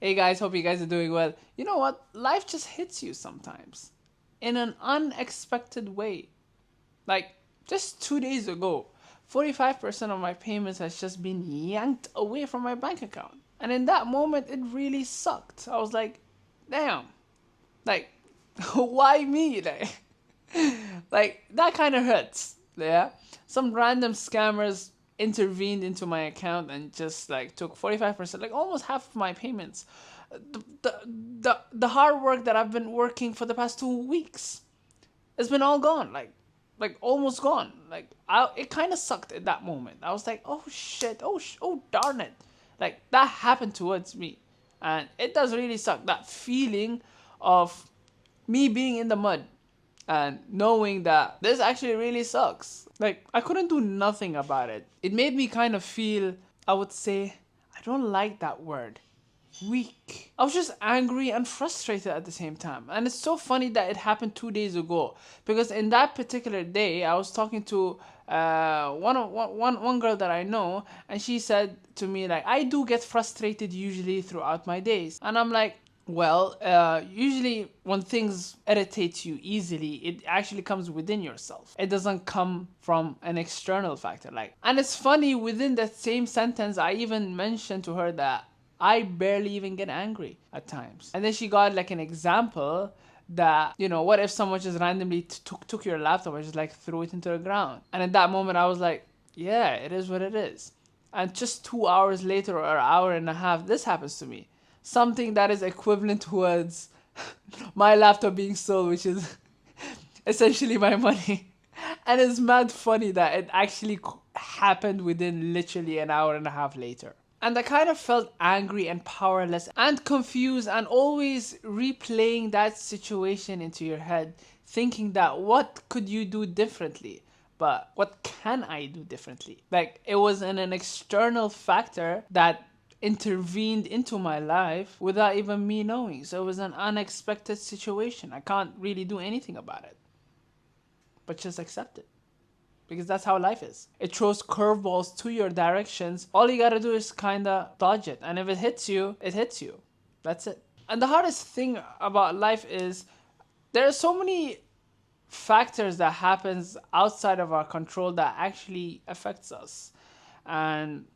Hey guys, hope you guys are doing well. You know what? Life just hits you sometimes in an unexpected way. Like just 2 days ago, 45% of my payments has just been yanked away from my bank account. And in that moment, it really sucked. I was like, damn, like, why me? Like that kind of hurts. Yeah, some random scammers intervened into my account and just like took 45%, like almost half of my payments. The hard work that I've been working for the past 2 weeks, it's been all gone. Like almost gone. Like it kind of sucked at that moment. I was like, oh shit, oh darn it, like that happened towards me, and it does really suck. That feeling of me being in the mud and knowing that this actually really sucks. Like, I couldn't do nothing about it. It made me kind of feel, I would say, I don't like that word, weak. I was just angry and frustrated at the same time. And it's so funny that it happened 2 days ago, because in that particular day, I was talking to one girl that I know, and she said to me, like, I do get frustrated usually throughout my days. And I'm like, well, usually when things irritate you easily, it actually comes within yourself. It doesn't come from an external factor. Like, and it's funny, within that same sentence, I even mentioned to her that I barely even get angry at times. And then she got like an example that, what if someone just randomly took your laptop and just like threw it into the ground? And at that moment, I was like, yeah, it is what it is. And just 2 hours later or an hour and a half, this happens to me. Something that is equivalent towards my laptop being sold, which is essentially my money. And it's mad funny that it actually happened within literally an hour and a half later. And I kind of felt angry and powerless and confused, and always replaying that situation into your head, thinking that what could you do differently? But what can I do differently? Like, it was an external factor that intervened into my life without even me knowing. So it was an unexpected situation. I can't really do anything about it, but just accept it, because that's how life is. It throws curveballs to your directions. All you gotta do is kinda dodge it, and if it hits you, it hits you. That's it. And the hardest thing about life is there are so many factors that happens outside of our control that actually affects us, and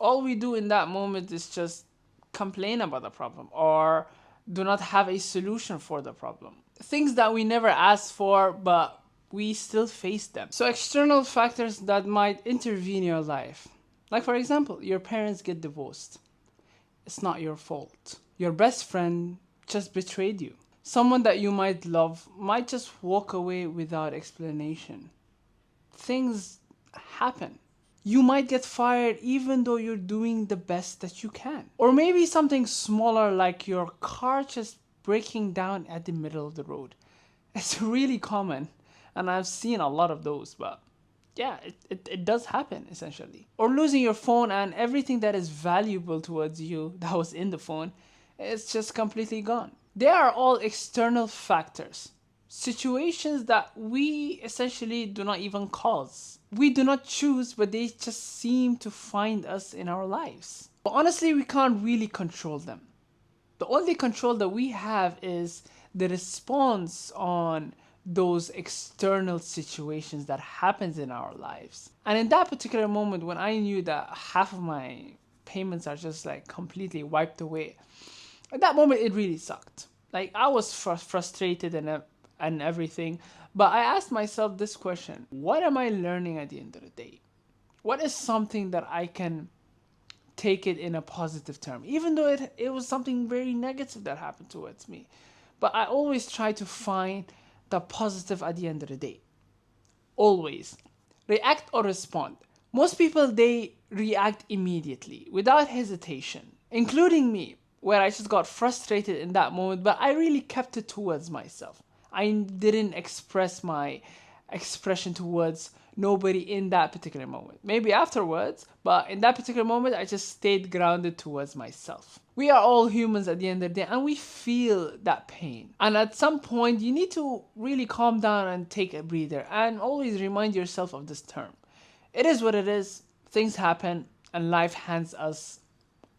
all we do in that moment is just complain about the problem or do not have a solution for the problem. Things that we never asked for, but we still face them. So, external factors that might intervene in your life. Like, for example, your parents get divorced. It's not your fault. Your best friend just betrayed you. Someone that you might love might just walk away without explanation. Things happen. You might get fired even though you're doing the best that you can. Or maybe something smaller, like your car just breaking down at the middle of the road. It's really common, and I've seen a lot of those, but yeah, it does happen essentially. Or losing your phone, and everything that is valuable towards you that was in the phone, it's just completely gone. They are all external factors, situations that we essentially do not even cause. We do not choose, but they just seem to find us in our lives. But honestly, we can't really control them. The only control that we have is the response on those external situations that happens in our lives. And in that particular moment, when I knew that half of my payments are just like completely wiped away, at that moment it really sucked. Like, I was frustrated and everything, but I asked myself this question: what am I learning at the end of the day? What is something that I can take it in a positive term, even though it was something very negative that happened towards me? But I always try to find the positive at the end of the day. Always. React or respond. Most people, they react immediately without hesitation, including me, where I just got frustrated in that moment, but I really kept it towards myself. I didn't express my expression towards nobody in that particular moment. Maybe afterwards, but in that particular moment, I just stayed grounded towards myself. We are all humans at the end of the day, and we feel that pain. And at some point, you need to really calm down and take a breather, and always remind yourself of this term. It is what it is. Things happen, and life hands us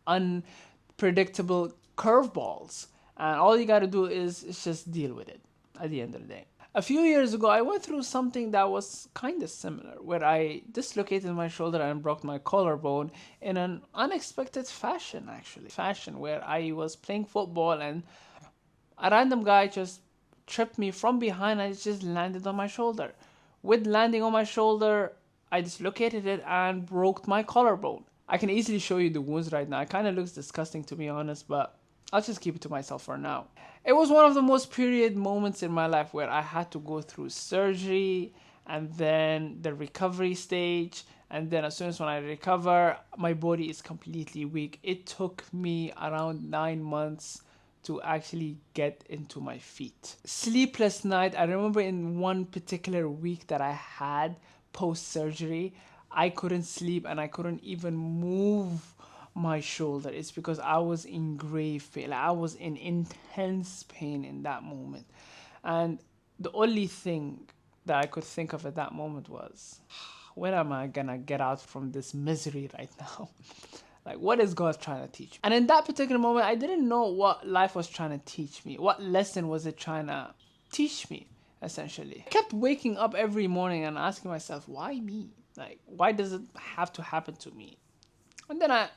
unpredictable curveballs, and all you gotta do is just deal with it at the end of the day. A few years ago, I went through something that was kind of similar, where I dislocated my shoulder and broke my collarbone in an unexpected fashion, actually. Fashion where I was playing football and a random guy just tripped me from behind and it just landed on my shoulder. With landing on my shoulder, I dislocated it and broke my collarbone. I can easily show you the wounds right now. It kind of looks disgusting, to be honest, but I'll just keep it to myself for now. It was one of the most period moments in my life where I had to go through surgery and then the recovery stage. And then as soon as when I recover, my body is completely weak. It took me around 9 months to actually get into my feet. Sleepless night. I remember in one particular week that I had post-surgery, I couldn't sleep and I couldn't even move my shoulder. It's because I was in grave pain. I was in intense pain in that moment. And the only thing that I could think of at that moment was, when am I gonna get out from this misery right now? Like, what is God trying to teach me? And in that particular moment, I didn't know what life was trying to teach me. What lesson was it trying to teach me, essentially? I kept waking up every morning and asking myself, why me? Like, why does it have to happen to me? And then I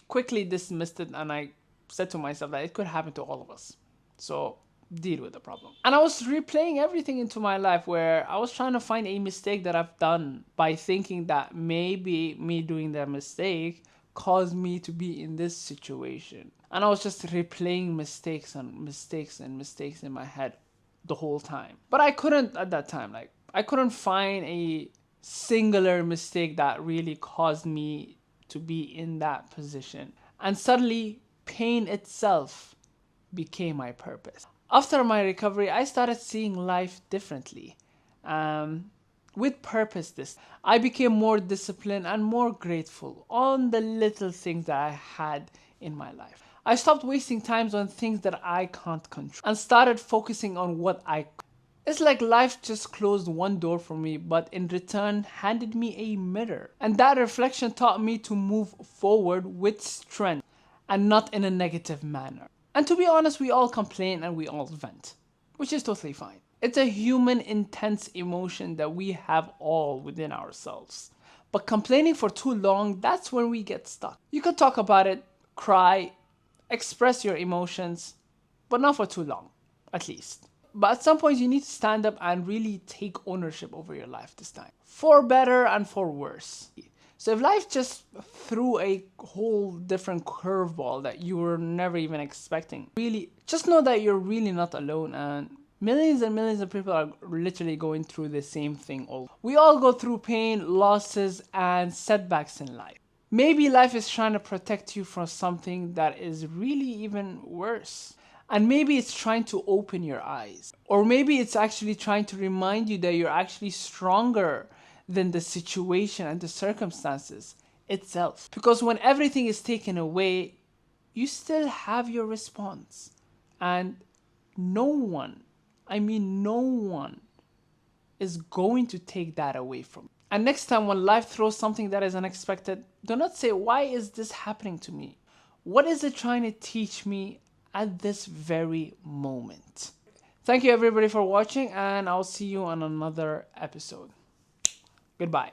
quickly dismissed it and I said to myself that it could happen to all of us. So deal with the problem. And I was replaying everything into my life where I was trying to find a mistake that I've done by thinking that maybe me doing that mistake caused me to be in this situation. And I was just replaying mistakes and mistakes and mistakes in my head the whole time. But I couldn't at that time, like, I couldn't find a singular mistake that really caused me to be in that position. And suddenly, pain itself became my purpose. After my recovery, I started seeing life differently. With purpose this. I became more disciplined and more grateful on the little things that I had in my life. I stopped wasting times on things that I can't control and started focusing on what I could. It's like life just closed one door for me, but in return handed me a mirror. And that reflection taught me to move forward with strength and not in a negative manner. And to be honest, we all complain and we all vent, which is totally fine. It's a human intense emotion that we have all within ourselves. But complaining for too long, that's when we get stuck. You can talk about it, cry, express your emotions, but not for too long, at least. But at some point, you need to stand up and really take ownership over your life this time. For better and for worse. So if life just threw a whole different curveball that you were never even expecting, really, just know that you're really not alone, and millions and millions of people are literally going through the same thing. We all go through pain, losses, and setbacks in life. Maybe life is trying to protect you from something that is really even worse. And maybe it's trying to open your eyes. Or maybe it's actually trying to remind you that you're actually stronger than the situation and the circumstances itself. Because when everything is taken away, you still have your response. And no one, I mean no one, is going to take that away from you. And next time when life throws something that is unexpected, do not say, why is this happening to me? What is it trying to teach me at this very moment? Thank you everybody for watching, and I'll see you on another episode. Goodbye.